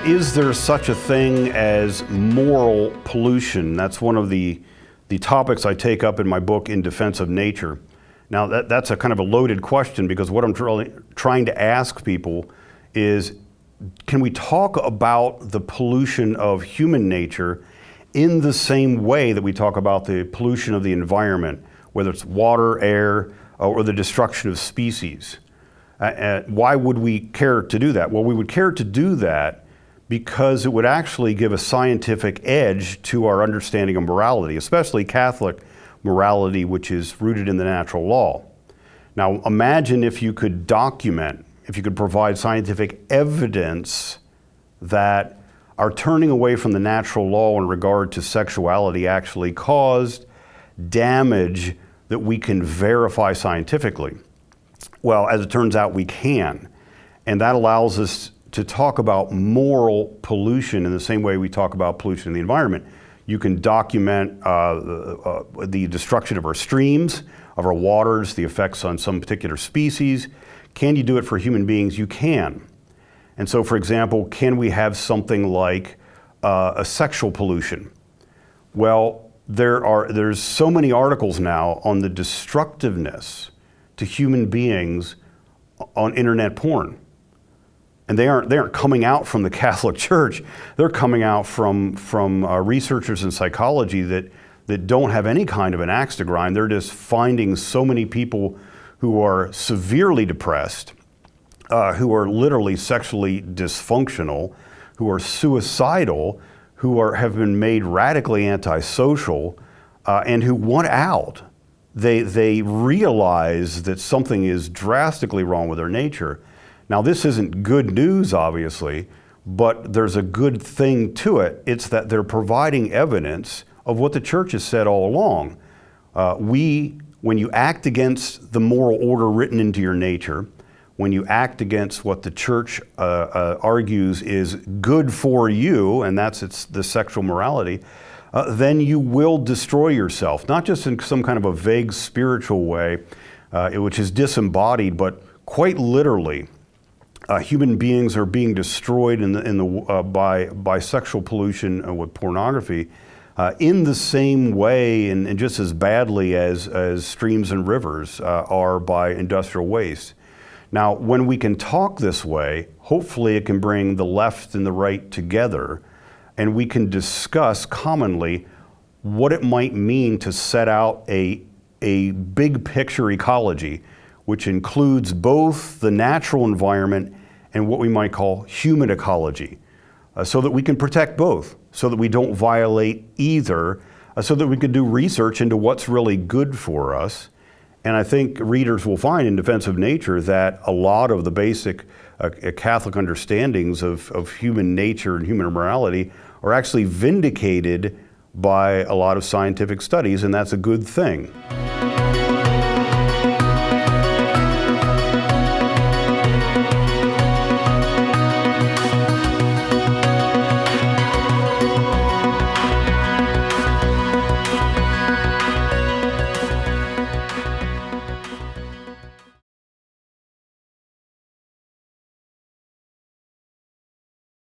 Is there such a thing as moral pollution? That's one of the topics I take up in my book, In Defense of Nature. Now that's a kind of a loaded question, because what I'm trying to ask people is, can we talk about the pollution of human nature in the same way that we talk about the pollution of the environment, whether it's water, air, or the destruction of species? Why would we care to do that? Well, we would care to do that because it would actually give a scientific edge to our understanding of morality, especially Catholic morality, which is rooted in the natural law. Now, imagine if you could document, if you could provide scientific evidence that our turning away from the natural law in regard to sexuality actually caused damage that we can verify scientifically. Well, as it turns out, we can. And that allows us to talk about moral pollution in the same way we talk about pollution in the environment. You can document the destruction of our streams, of our waters, the effects on some particular species. Can you do it for human beings? You can. And so, for example, can we have something like a sexual pollution? Well, there's so many articles now on the destructiveness to human beings on internet porn. And they aren't coming out from the Catholic Church. They're coming out from researchers in psychology that don't have any kind of an axe to grind. They're just finding so many people who are severely depressed, who are literally sexually dysfunctional, who are suicidal, who have been made radically antisocial, and who want out. They realize that something is drastically wrong with their nature. Now, this isn't good news, obviously, but there's a good thing to it. It's that they're providing evidence of what the church has said all along. When you act against the moral order written into your nature, when you act against what the church argues is good for you, and it's the sexual morality, then you will destroy yourself, not just in some kind of a vague spiritual way, which is disembodied, but quite literally. Human beings are being destroyed by sexual pollution with pornography in the same way and just as badly as streams and rivers are by industrial waste. Now, when we can talk this way, hopefully it can bring the left and the right together, and we can discuss commonly what it might mean to set out a big picture ecology, which includes both the natural environment and what we might call human ecology, so that we can protect both, so that we don't violate either, so that we can do research into what's really good for us. And I think readers will find in Defense of Nature that a lot of the basic Catholic understandings of human nature and human morality are actually vindicated by a lot of scientific studies, and that's a good thing.